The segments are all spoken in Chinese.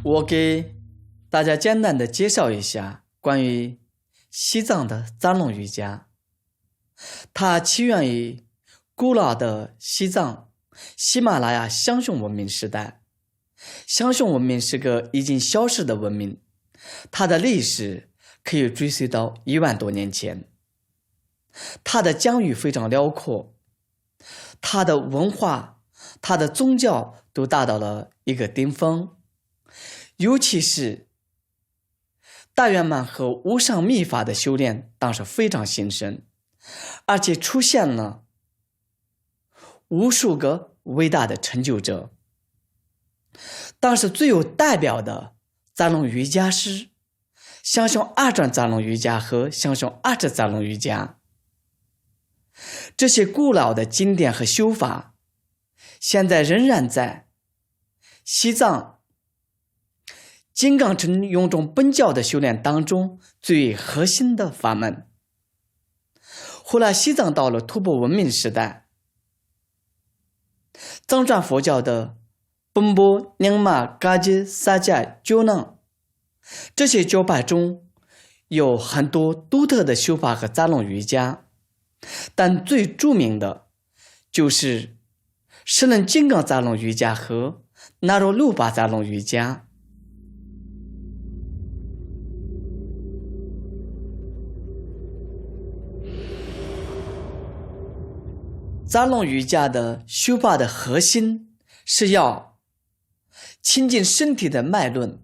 我给大家简单的介绍一下关于西藏的扎龙瑜伽。它起源于古老的西藏喜马拉雅象雄文明时代。象雄文明是个已经消失的文明，它的历史可以追溯到1万多年前。它的疆域非常辽阔，它的文化、它的宗教都达到了一个顶峰，尤其是大圆满和无上密法的修炼当时非常兴盛，而且出现了无数个伟大的成就者。当时最有代表的扎龙瑜伽师象雄二转扎龙瑜伽和象雄二次扎龙瑜伽。这些古老的经典和修法现在仍然在西藏金刚乘用中本教的修炼当中最核心的法门。后来西藏到了吐蕃文明时代，藏传佛教的奔波、宁玛、嘎吉、萨迦、觉囊，这些教派中有很多独特的修法和扎龙瑜伽，但最著名的就是十轮金刚扎龙瑜伽和纳罗鲁巴扎龙瑜伽。扎龙瑜伽的修法的核心是要亲近身体的脉轮，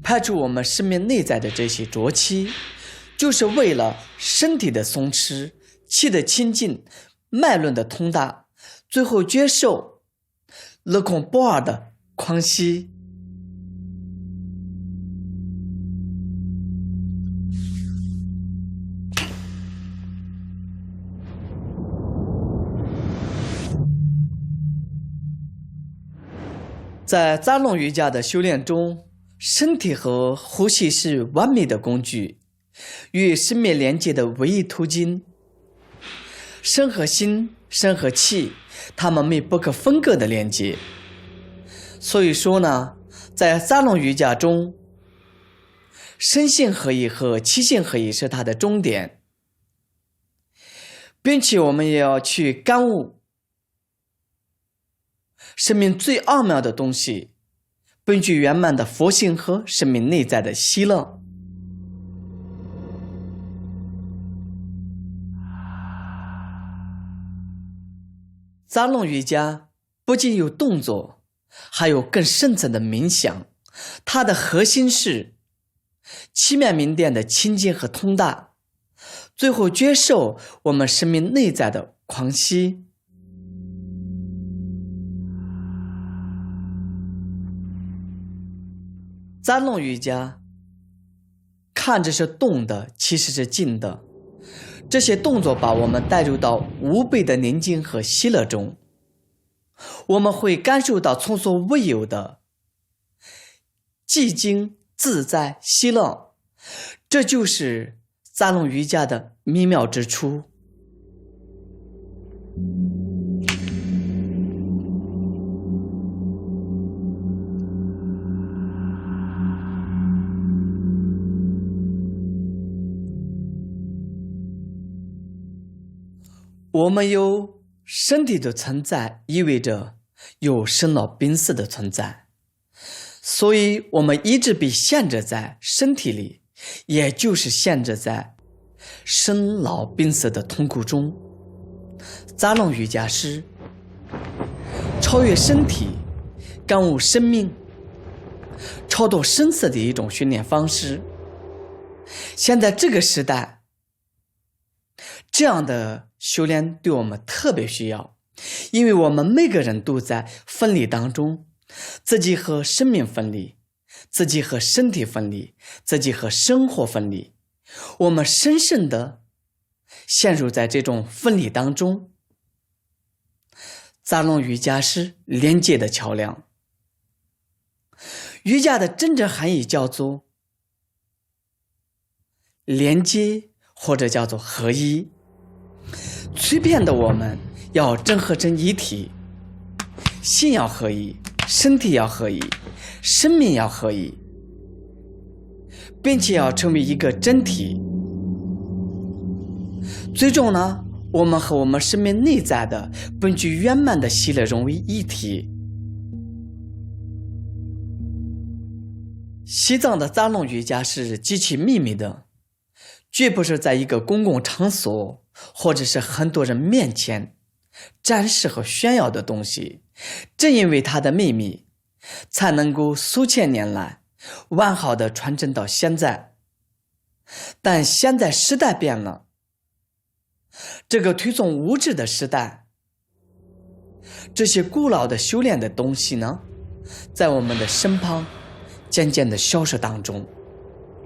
排除我们生命内在的这些浊气，就是为了身体的松弛、气的清净、脉轮的通达，最后接受勒空波尔的狂喜。在扎龙瑜伽的修炼中，身体和呼吸是完美的工具，与生命连接的唯一途径。身和心、身和气，它们没不可分割的连接。所以说呢，在扎龙瑜伽中，身心合一和气心合一是它的终点，并且我们也要去感悟生命最奥妙的东西，本具圆满的佛性和生命内在的喜乐。扎龙瑜伽不仅有动作，还有更深层的冥想，它的核心是七面明殿的清净和通达，最后接受我们生命内在的狂喜。扎龙瑜伽看着是动的，其实是静的。这些动作把我们带入到无比的宁静和喜乐中，我们会感受到从所未有的寂静、自在、喜乐。这就是扎龙瑜伽的美妙之处。我们有身体的存在，意味着有生老病死的存在，所以我们一直被限制在身体里，也就是限制在生老病死的痛苦中。扎龙瑜伽是超越身体、感悟生命、超脱生死的一种训练方式。现在这个时代，这样的修炼对我们特别需要，因为我们每个人都在分离当中，自己和生命分离，自己和身体分离，自己和生活分离，我们深深的陷入在这种分离当中。扎龙瑜伽是连接的桥梁。瑜伽的真正含义叫做连接，或者叫做合一。碎片的我们要整合成一体，心要合一，身体要合一，生命要合一，并且要成为一个整体。最终呢，我们和我们生命内在的本具圆满的喜乐融为一体。西藏的扎龙瑜伽是极其秘密的，绝不是在一个公共场所或者是很多人面前展示和炫耀的东西。正因为它的秘密，才能够数千年来完好的传承到现在。但现在时代变了，这个推崇物质的时代，这些古老的修炼的东西呢，在我们的身旁渐渐的消失当中。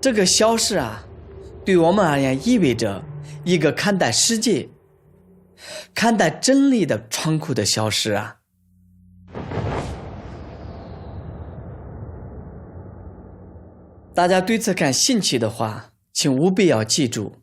这个消失啊，对我们而言意味着一个看待世界、看待真理的窗口的消失啊。大家对此感兴趣的话，请务必要记住，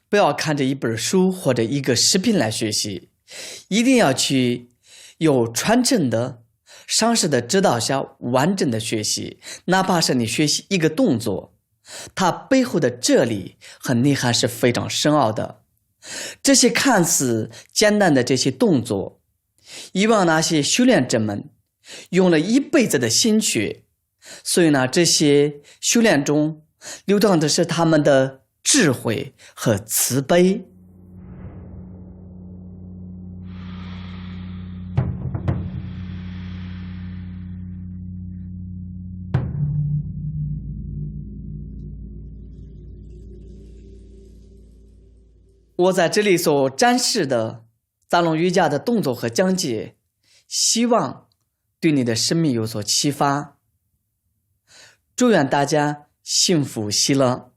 不要看着一本书或者一个视频来学习，一定要去有传承的上师的指导下完整的学习。哪怕是你学习一个动作，它背后的哲理和内涵是非常深奥的。这些看似简单的这些动作，以往那些修炼者们用了一辈子的心血，所以呢，这些修炼中流淌的是他们的智慧和慈悲。我在这里所展示的扎龙瑜伽的动作和讲解，希望对你的生命有所启发。祝愿大家幸福喜乐。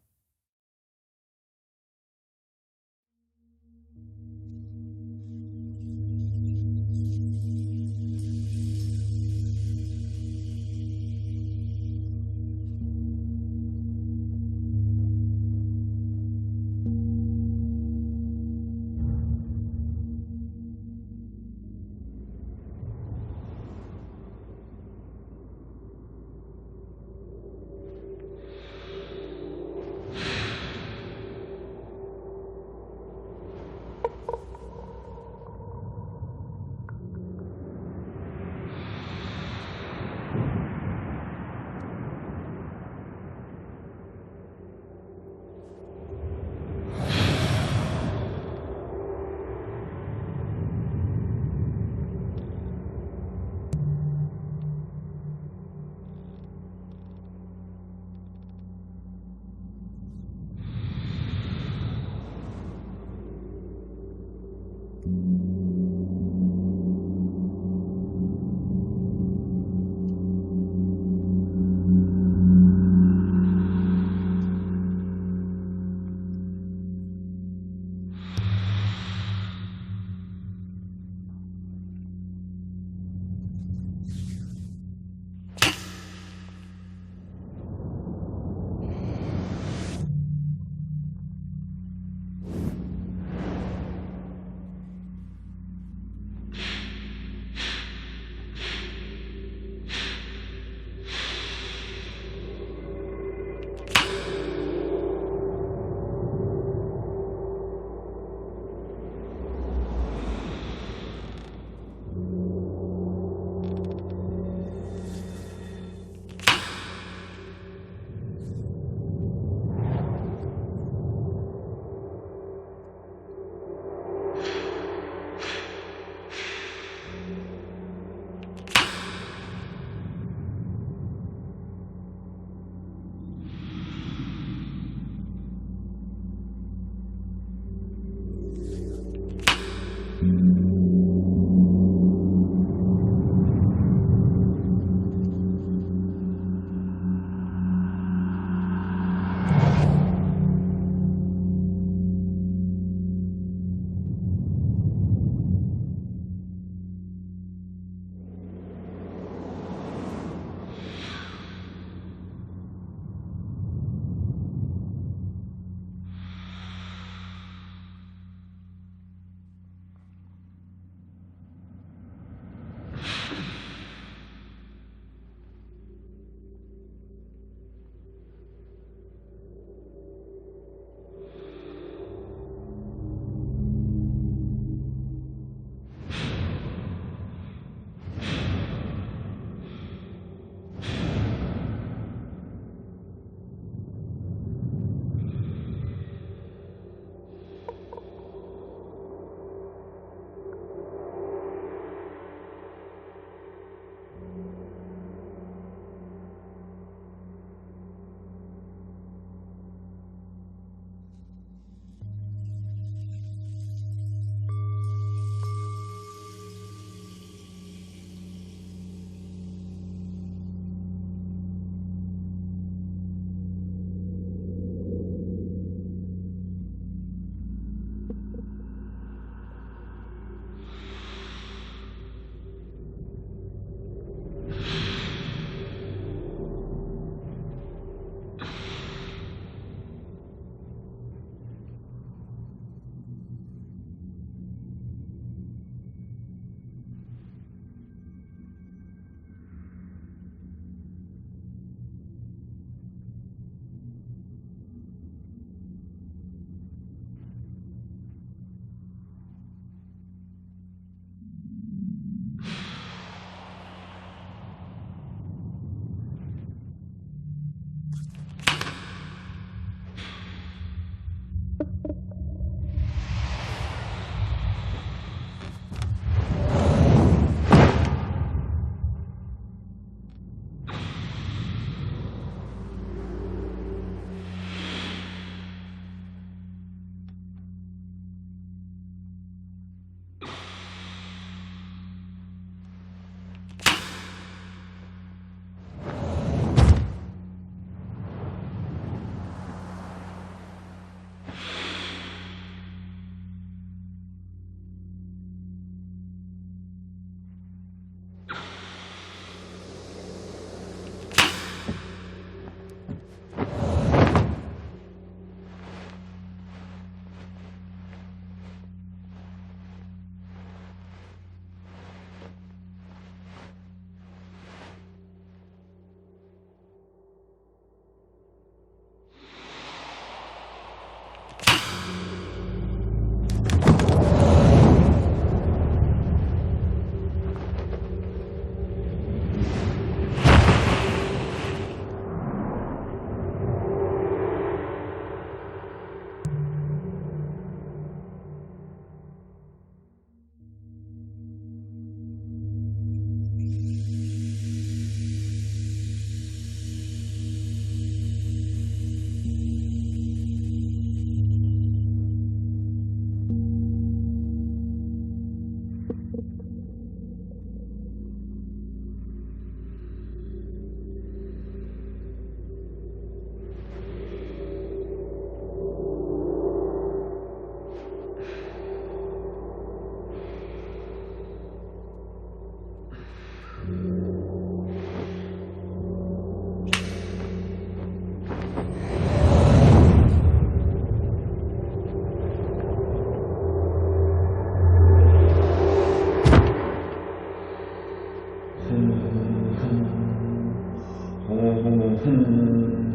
嗯，